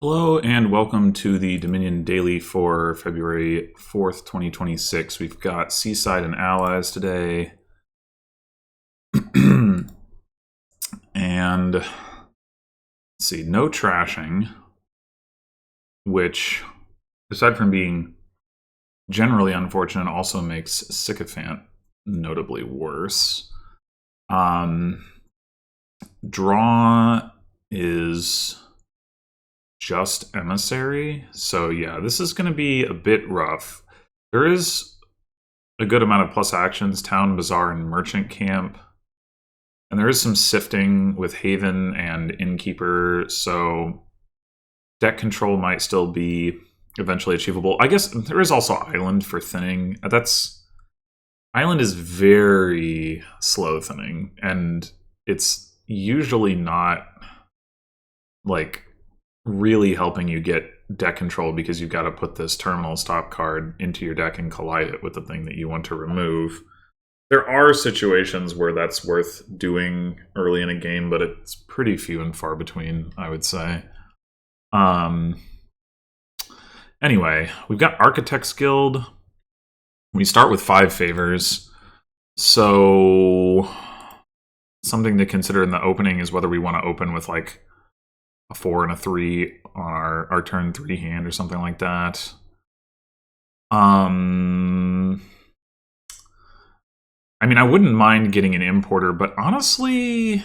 Hello and welcome to the Dominion Daily for February 4th, 2026. We've got Seaside and Allies today. And let's see, no trashing, which, aside from being generally unfortunate, also makes Sycophant notably worse. Draw is just Emissary, so yeah, this is going to be a bit rough. There is a good amount of plus actions, Town, Bazaar, and Merchant Camp. And there is some sifting with Haven and Innkeeper, so deck control might still be eventually achievable. I guess there is also Island for thinning. Island is very slow thinning, and it's usually not like really helping you get deck control because you've got to put this terminal stop card into your deck and collide it with the thing that you want to remove. There are situations where that's worth doing early in a game, but it's pretty few and far between, I would say. Anyway, we've got Architect's Guild. We start with 5 favors. So something to consider in the opening is whether we want to open with like a 4 and a 3 on our turn 3 hand or something like that. I mean, I wouldn't mind getting an importer, but honestly,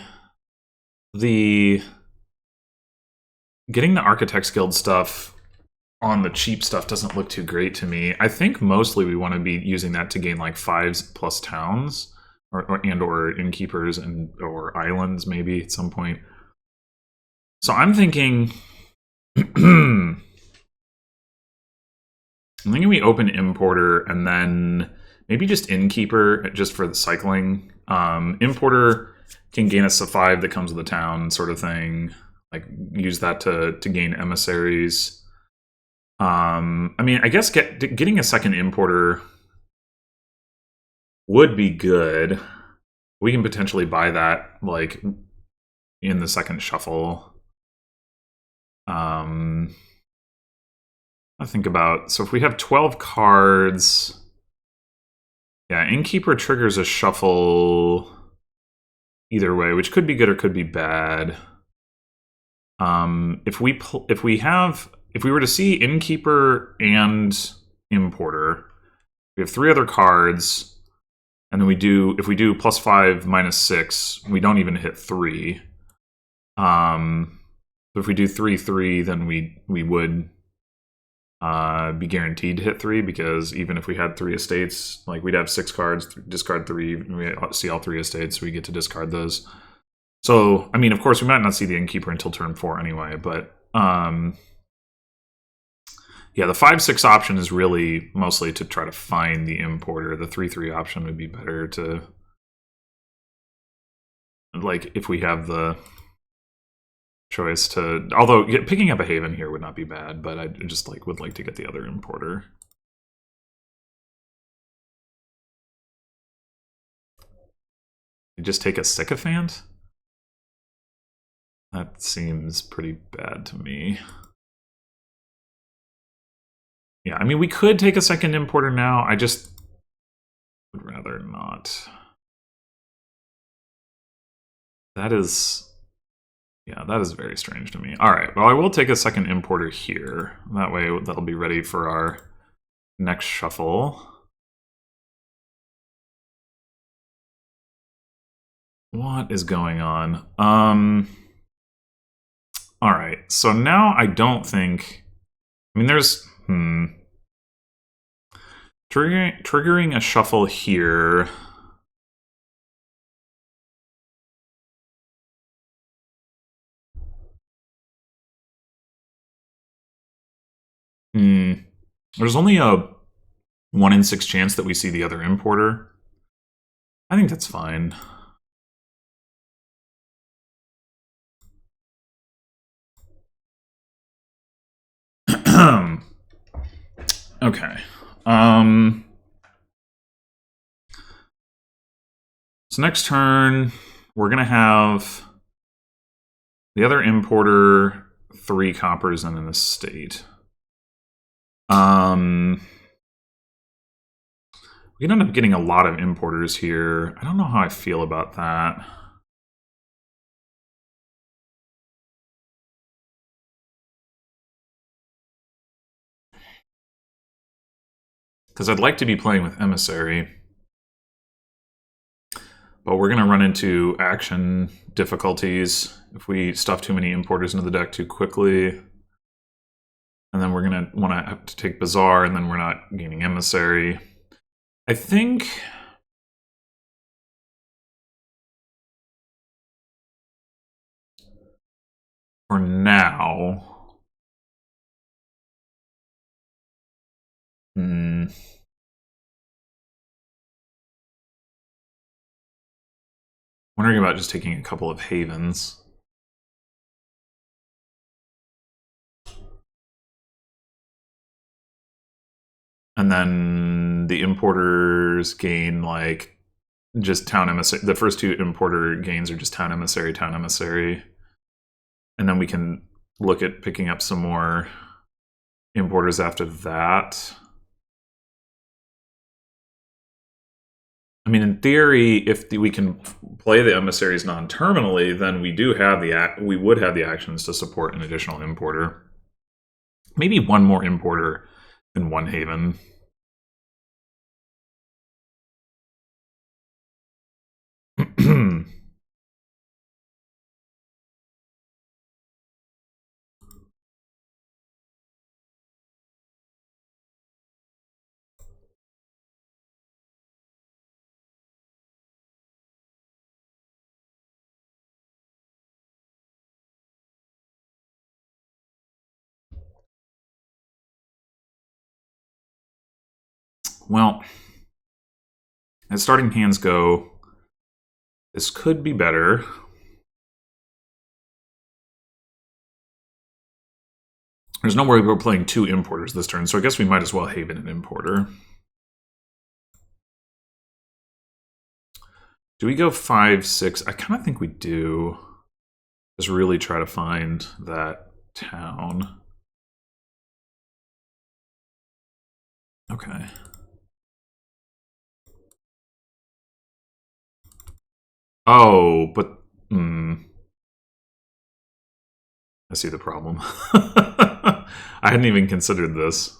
getting the Architect's Guild stuff on the cheap stuff doesn't look too great to me. I think mostly we want to be using that to gain like 5s plus towns, or innkeepers or islands maybe at some point. So I'm thinking we open Importer and then maybe just Innkeeper just for the cycling. Importer can gain us a 5 that comes with the town sort of thing. Like use that to gain emissaries. I mean, I guess getting a second Importer would be good. We can potentially buy that like in the second shuffle. I think about, so if we have 12 cards, yeah, Innkeeper triggers a shuffle either way, which could be good or could be bad. If we were to see Innkeeper and Importer, we have 3 other cards, and then if we do +5 -6, we don't even hit 3. If we do 3/3, then we would be guaranteed to hit 3, because even if we had 3 estates, like we'd have 6 cards, discard 3, we see all 3 estates, we get to discard those. So, I mean, of course, we might not see the Innkeeper until turn 4 anyway, but yeah, the 5/6 option is really mostly to try to find the Importer. The 3/3 option would be better to, like, if we have the choice to, although picking up a Haven here would not be bad, but I just would like to get the other Importer. You just take a Sycophant? That seems pretty bad to me. Yeah, I mean, we could take a second Importer now. I just would rather not. That is... yeah, that is very strange to me. All right, well, I will take a second Importer here. That way, that'll be ready for our next shuffle. What is going on? All right, so now I don't think... I mean, there's... Triggering a shuffle here... There's only a 1 in 6 chance that we see the other Importer. I think that's fine. Okay. So next turn, we're going to have the other Importer 3 coppers and an estate. We can end up getting a lot of importers here. I don't know how I feel about that. Because I'd like to be playing with Emissary. But we're going to run into action difficulties if we stuff too many importers into the deck too quickly. And then we're going to want to have to take Bazaar, and then we're not gaining Emissary. I think for now, wondering about just taking a couple of havens. And then the importers gain like just town emissary. The first 2 importer gains are just town emissary, town emissary. And then we can look at picking up some more importers after that. I mean, in theory, if we can play the emissaries non-terminally, then we would have the actions to support an additional importer. Maybe 1 more importer and 1 haven. Well, as starting hands go, this could be better. There's no way we're playing 2 importers this turn, so I guess we might as well haven an importer. Do we go 5, 6? I kind of think we do. Just really try to find that town. Okay. Oh, but... I see the problem. I hadn't even considered this.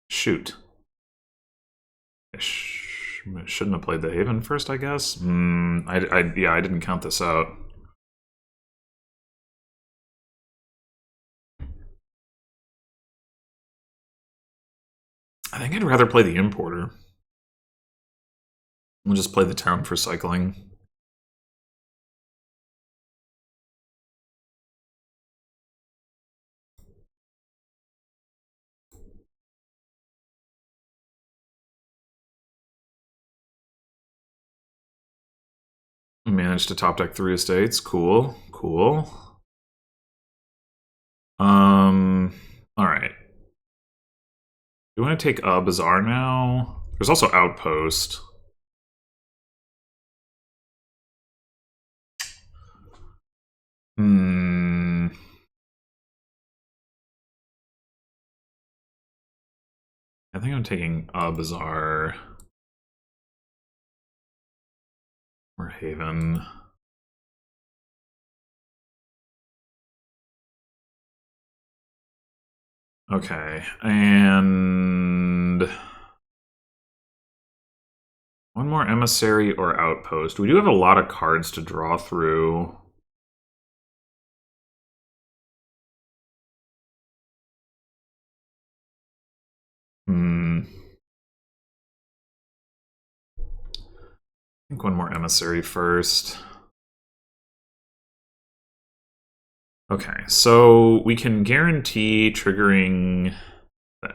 Shoot. I shouldn't have played the Haven first, I guess. Yeah, I didn't count this out. I think I'd rather play the Importer. We'll just play the town for cycling. Managed to top deck 3 estates. Cool. Cool. Alright. Do you want to take Bazaar now? There's also Outpost. I think I'm taking Bazaar. Or Haven. Okay, and... 1 more Emissary or Outpost. We do have a lot of cards to draw through. I think 1 more Emissary first. Okay, so we can guarantee triggering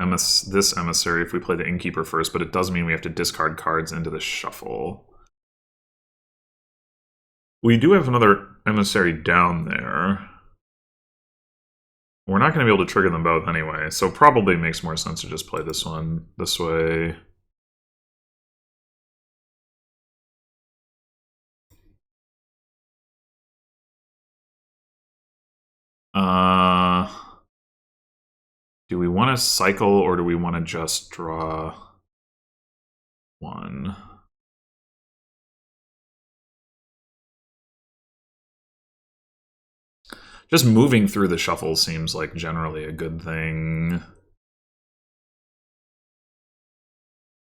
this Emissary if we play the Innkeeper first, but it does mean we have to discard cards into the shuffle. We do have another Emissary down there. We're not going to be able to trigger them both anyway, so probably makes more sense to just play this one this way. Do we want to cycle or do we want to just draw one? Just moving through the shuffle seems like generally a good thing.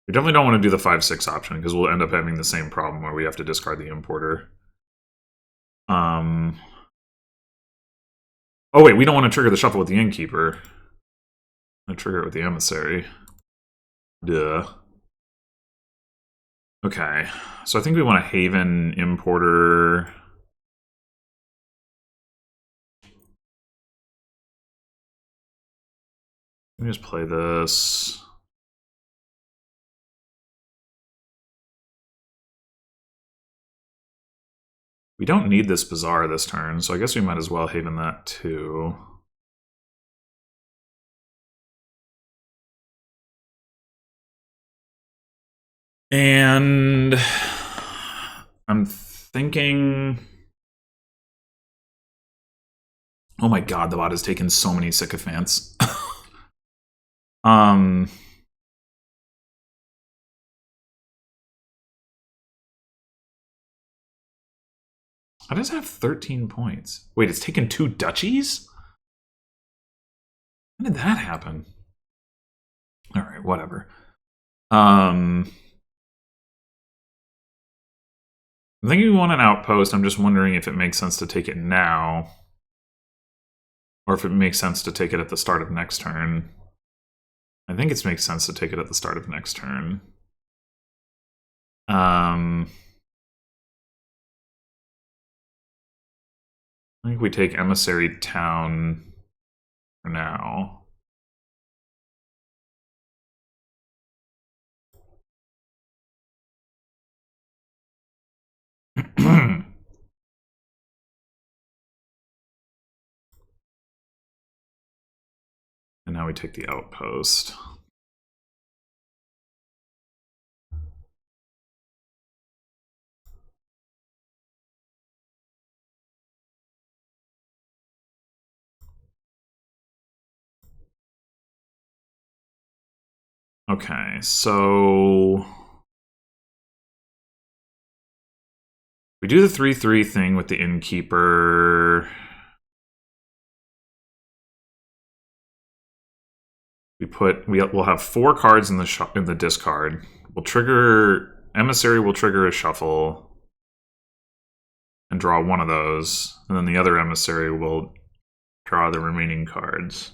We definitely don't want to do the 5-6 option because we'll end up having the same problem where we have to discard the importer. Oh wait, we don't want to trigger the shuffle with the innkeeper. I trigger it with the emissary. Duh. Okay, so I think we want a Haven importer. Let me just play this. We don't need this Bazaar this turn, so I guess we might as well Haven that too. And I'm thinking... Oh my god, the bot has taken so many sycophants. I just have 13 points. Wait, it's taken 2 duchies? When did that happen? Alright, whatever. I'm thinking we want an outpost. I'm just wondering if it makes sense to take it now. Or if it makes sense to take it at the start of next turn. I think it makes sense to take it at the start of next turn. I think we take Emissary Town for now. And now we take the outpost. Okay, so we do the 3/3 thing with the innkeeper. We'll have 4 cards in the discard. We'll trigger Emissary. Will trigger a shuffle and draw one of those, and then the other Emissary will draw the remaining cards.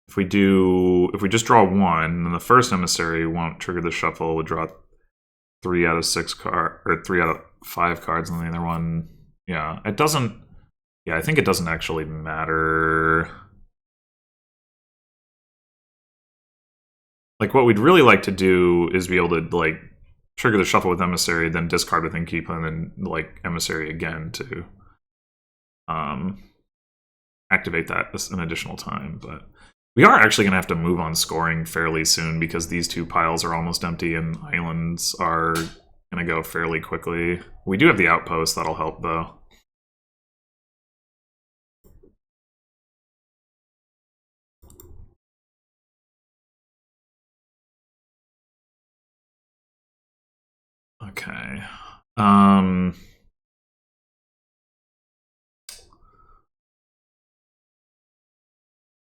If we just draw one, then the first Emissary won't trigger the shuffle. We'll draw 3 out of 6 cards, or 3 out of 5 cards, and the other one, yeah, it doesn't. Yeah, I think it doesn't actually matter. Like, what we'd really like to do is be able to, like, trigger the shuffle with Emissary, then discard with Innkeeper, and then, like, Emissary again to activate that an additional time. But we are actually going to have to move on scoring fairly soon because these 2 piles are almost empty and islands are going to go fairly quickly. We do have the outpost, that'll help, though. Okay.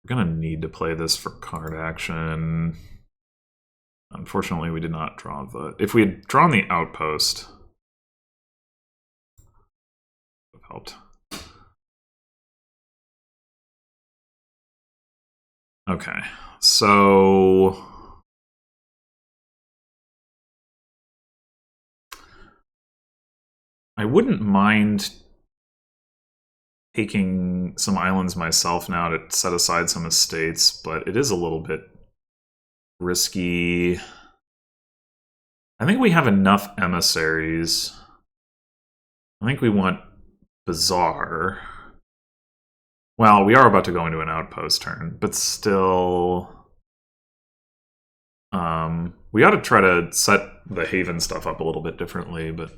We're gonna need to play this for card action. Unfortunately, we did not draw the... If we had drawn the outpost, it would have helped. Okay, so... I wouldn't mind taking some islands myself now to set aside some estates, but it is a little bit risky. I think we have enough emissaries. I think we want Bazaar. Well, we are about to go into an outpost turn, but still... We ought to try to set the Haven stuff up a little bit differently, but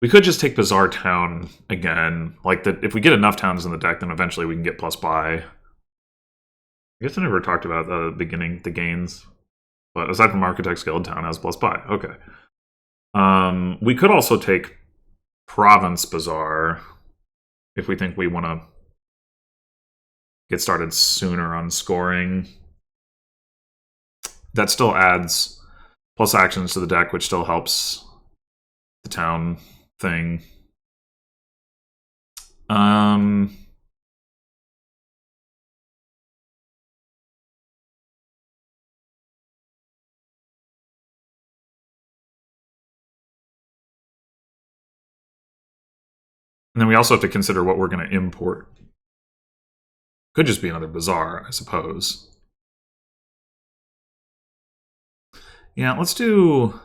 we could just take Bazaar Town again. Like, if we get enough towns in the deck, then eventually we can get plus buy. I guess I never talked about the beginning, the gains. But aside from Architects Guild, Town has plus buy. Okay. We could also take Province Bazaar if we think we want to get started sooner on scoring. That still adds plus actions to the deck, which still helps the town thing. And then we also have to consider what we're going to import. Could just be another Bazaar, I suppose. Yeah, let's do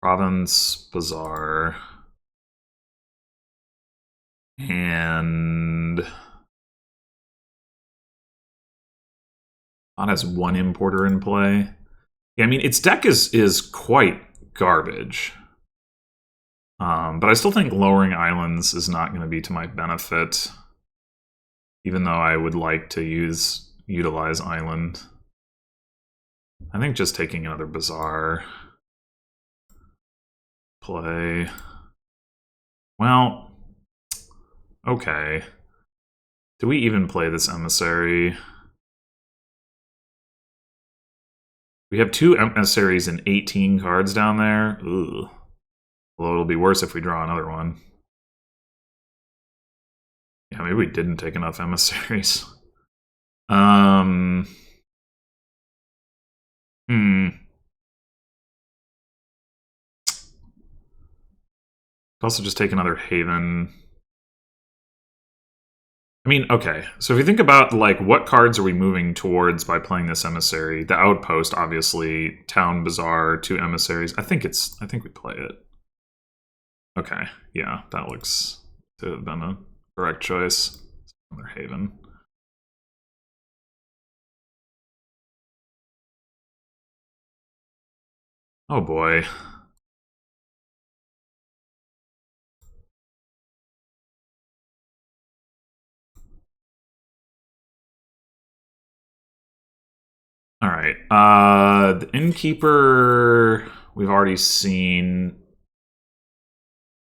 Province, Bazaar, and not has one importer in play. Yeah, I mean, its deck is quite garbage. But I still think lowering islands is not going to be to my benefit, even though I would like to utilize island. I think just taking another Bazaar play. Well, okay. Do we even play this Emissary? We have 2 Emissaries and 18 cards down there. Ugh. Although it'll be worse if we draw another one. Yeah, maybe we didn't take enough Emissaries. Also just take another Haven. I mean, okay. So if you think about, like, what cards are we moving towards by playing this Emissary? The Outpost, obviously. Town, Bazaar, 2 Emissaries. I think we play it. Okay. Yeah, that looks to have been a correct choice. Another Haven. Oh boy. All right. The Innkeeper we've already seen.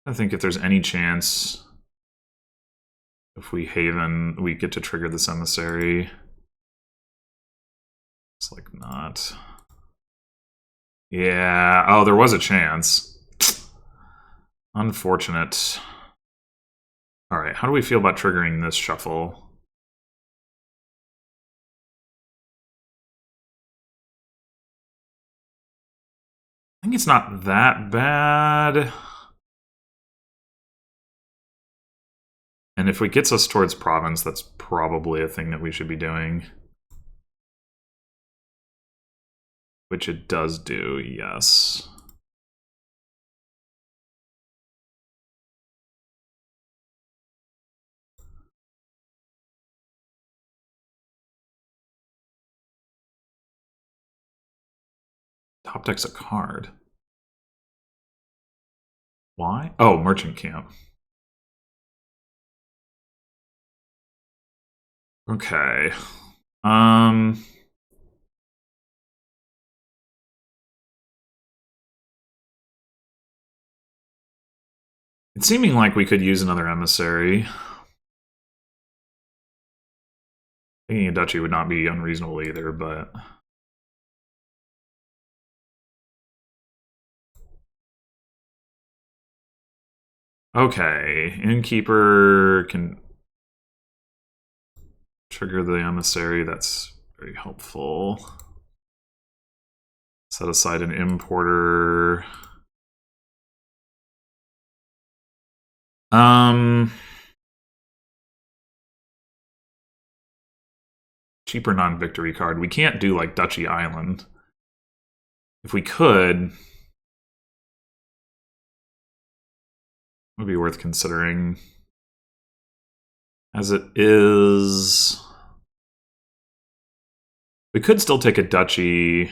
I think if there's any chance if we Haven, we get to trigger this Emissary. It's like not. Yeah. Oh, there was a chance. Unfortunate. All right. How do we feel about triggering this shuffle? I think it's not that bad. And if it gets us towards Province, that's probably a thing that we should be doing. Which it does do, yes. Top deck's a card. Why? Oh, Merchant Camp. Okay. It's seeming like we could use another Emissary. Thinking a Duchy would not be unreasonable either, but... Okay, Innkeeper can trigger the Emissary. That's very helpful. Set aside an Importer. Cheaper non-victory card. We can't do like Duchy Island. If we could, it would be worth considering. As it is, We could still take a duchy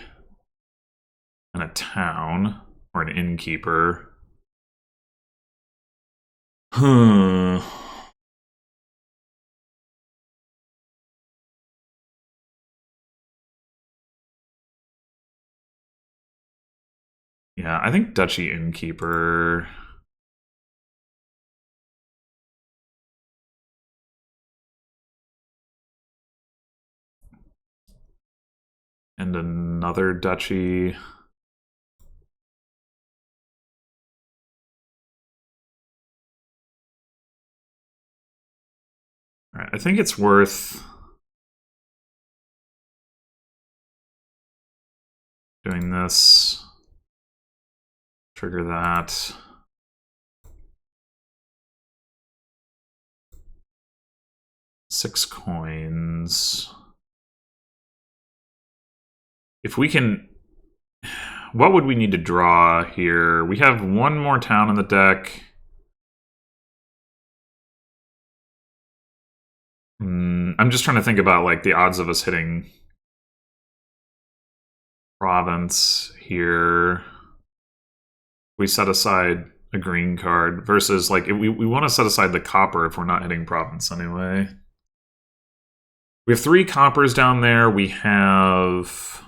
and a town, or an innkeeper. Hmm. Yeah, I think duchy innkeeper. And another duchy. All right, I think it's worth doing this. Trigger that. Six coins. If we can... What would we need to draw here? We have one more town in the deck. I'm just trying to think about like the odds of us hitting province here. We set aside a green card versus like we want to set aside the copper if we're not hitting province anyway. We have 3 coppers down there. We have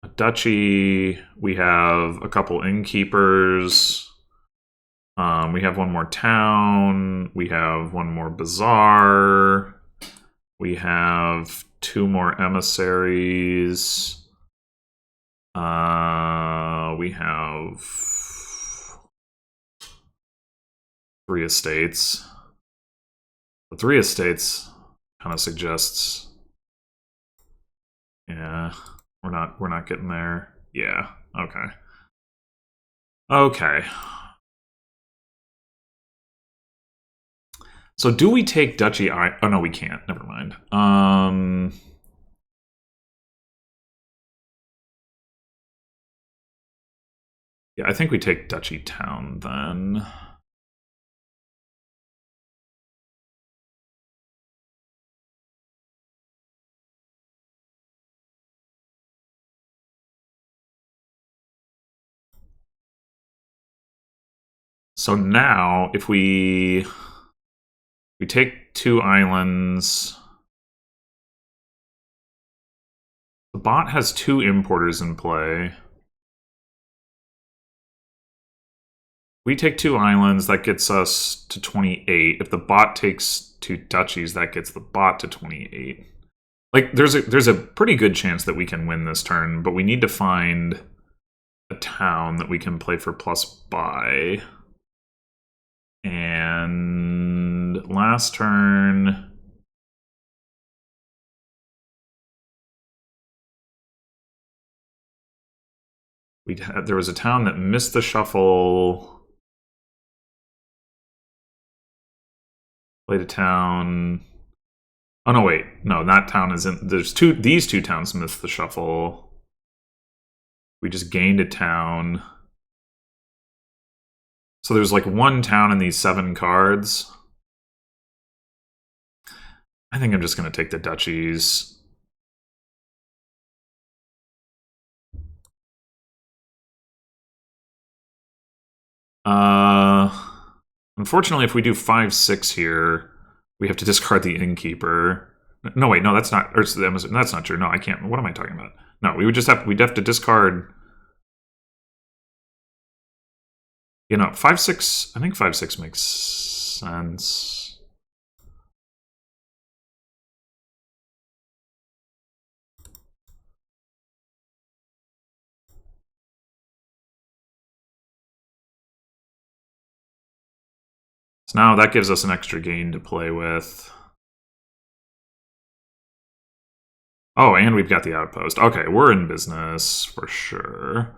a duchy. We have a couple innkeepers. We have one more town. We have one more bazaar. We have 2 more emissaries. We have 3 estates. The 3 estates kind of suggests, yeah, we're not getting there. Yeah, okay. Okay. So do we take duchy? Oh no, we can't. Never mind. Yeah, I think we take duchy town then. So now, if we take 2 islands, the bot has 2 importers in play. We take 2 islands, that gets us to 28. If the bot takes 2 duchies, that gets the bot to 28. Like, there's a pretty good chance that we can win this turn, but we need to find a town that we can play for plus buy. And last turn, there was a town that missed the shuffle. Played a town. Oh no, wait, no, that town isn't. There's these 2 towns missed the shuffle. We just gained a town. So there's like 1 town in these 7 cards. I think I'm just going to take the duchies. Unfortunately, if we do 5-6 here, we have to discard the innkeeper. No, wait, no, that's not. Or that's not true. No, I can't. What am I talking about? No, we'd have to discard. You know, 5-6. I think 5-6 makes sense. So now that gives us an extra gain to play with. Oh, and we've got the outpost. Okay, we're in business for sure.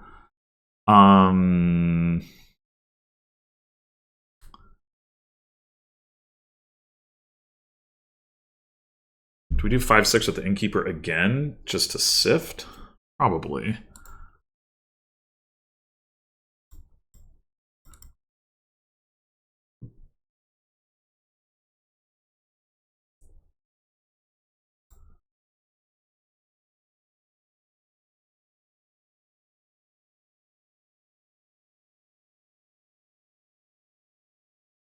Do we do 5-6 with the innkeeper again, just to sift? Probably.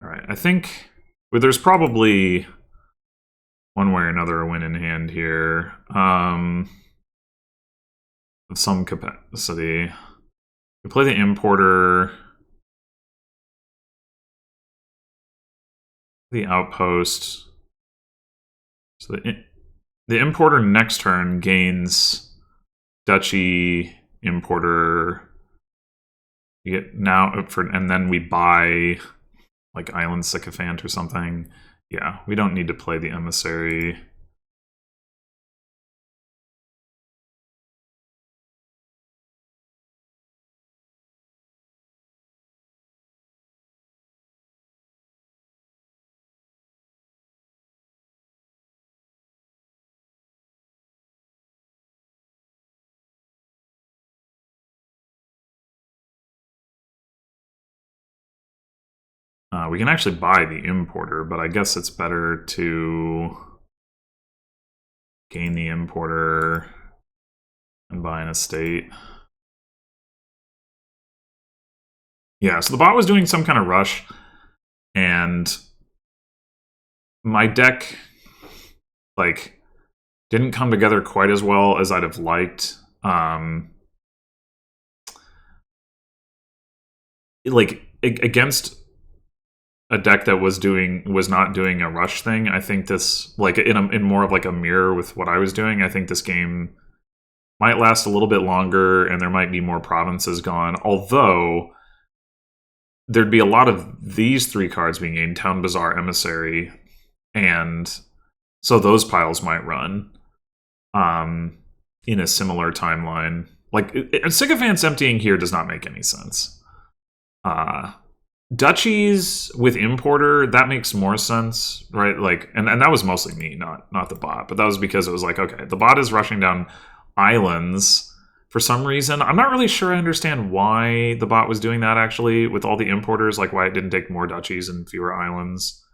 Alright, I think there's probably one way or another a win in hand here. Of some capacity. We play the importer. The outpost. So the importer next turn gains duchy, importer. You get now and then we buy like Island Sycophant or something. Yeah, we don't need to play the emissary. We can actually buy the importer, but I guess it's better to gain the importer and buy an estate. Yeah, so the bot was doing some kind of rush, and my deck, like, didn't come together quite as well as I'd have liked. Like, against a deck that was not doing a rush thing, I think this, like, in more of like a mirror with what I was doing, I think this game might last a little bit longer, and there might be more provinces gone. Although there'd be a lot of these three cards being gained: Town Bazaar, Emissary, and so those piles might run in a similar timeline. Like, Sycophant's emptying here does not make any sense. Duchies with importer, that makes more sense, right? Like, and that was mostly me, not the bot, but that was because it was like, okay, the bot is rushing down islands for some reason. I'm not really sure I understand why the bot was doing that, actually, with all the importers, like why it didn't take more duchies and fewer islands.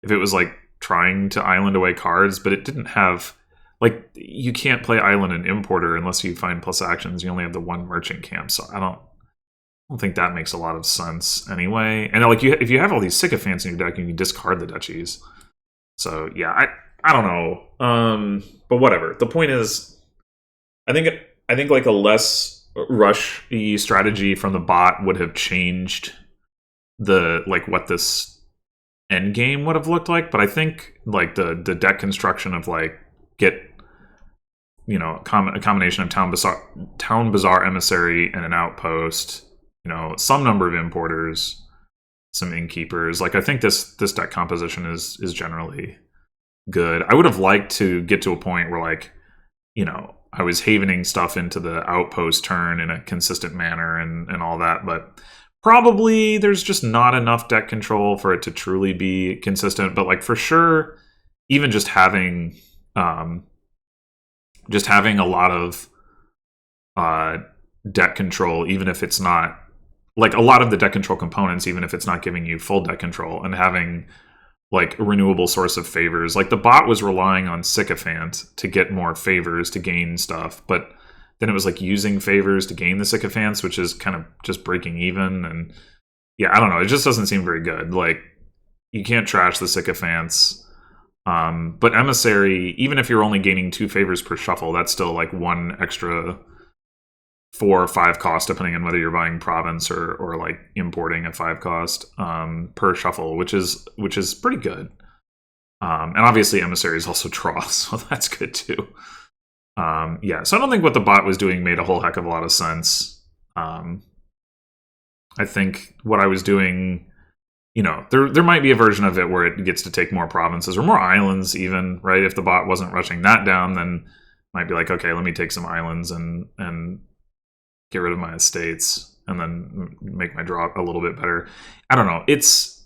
If it was like trying to island away cards, but it didn't have, like, you can't play island and importer unless you find plus actions. You only have the one merchant camp, so I don't think that makes a lot of sense anyway. And like, if you have all these sycophants in your deck, you can discard the duchies. So yeah, I don't know. But whatever. The point is, I think like a less rushy strategy from the bot would have changed what this end game would have looked like. But I think like the deck construction of like get, you know, a combination of Town Bazaar, Emissary, and an outpost. You know, some number of importers, some innkeepers. Like, I think this deck composition is generally good. I would have liked to get to a point where, like, you know, I was havening stuff into the outpost turn in a consistent manner and all that, but probably there's just not enough deck control for it to truly be consistent. But like, for sure, even just having a lot of deck control, even if it's not, like, a lot of the deck control components, even if it's not giving you full deck control, and having like a renewable source of favors. Like, the bot was relying on Sycophant to get more favors to gain stuff, but then it was like using favors to gain the Sycophants, which is kind of just breaking even. And yeah, I don't know, it just doesn't seem very good. Like, you can't trash the Sycophants. But Emissary, even if you're only gaining 2 favors per shuffle, that's still like 1 extra 4 or 5 cost, depending on whether you're buying province or like importing at 5 cost per shuffle, which is pretty good. And obviously Emissary is also draw, so that's good too. Yeah, so I don't think what the bot was doing made a whole heck of a lot of sense. I think what I was doing, you know, there might be a version of it where it gets to take more provinces or more islands even, right? If the bot wasn't rushing that down, then it might be like, okay, let me take some islands and get rid of my estates and then make my draw a little bit better. I don't know. It's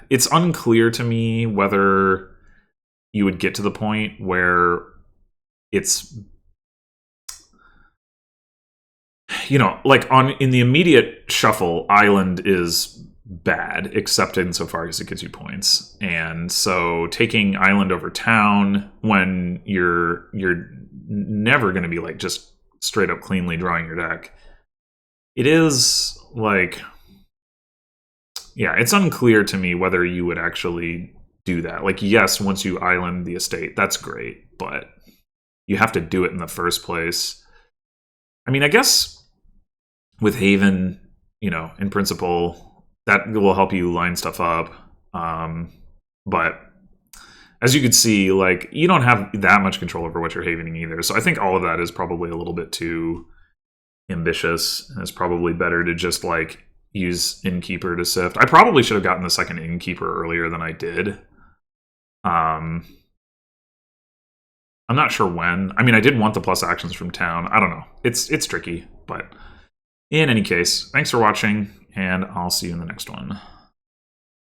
unclear to me whether you would get to the point where it's, you know, like in the immediate shuffle, island is bad, except insofar as it gives you points. And so taking island over town when you're never going to be like just straight up cleanly drawing your deck, it is like, yeah, it's unclear to me whether you would actually do that. Like, yes, once you island the estate, that's great, but you have to do it in the first place. I mean, I guess with Haven, in principle, that will help you line stuff up. But as you can see, like, you don't have that much control over what you're havening either. So I think all of that is probably a little bit too ambitious, and it's probably better to just like use Innkeeper to sift. I probably should have gotten the second Innkeeper earlier than I did. I'm not sure when. I mean, I did want the plus actions from town. I don't know. It's tricky, but in any case, thanks for watching, and I'll see you in the next one.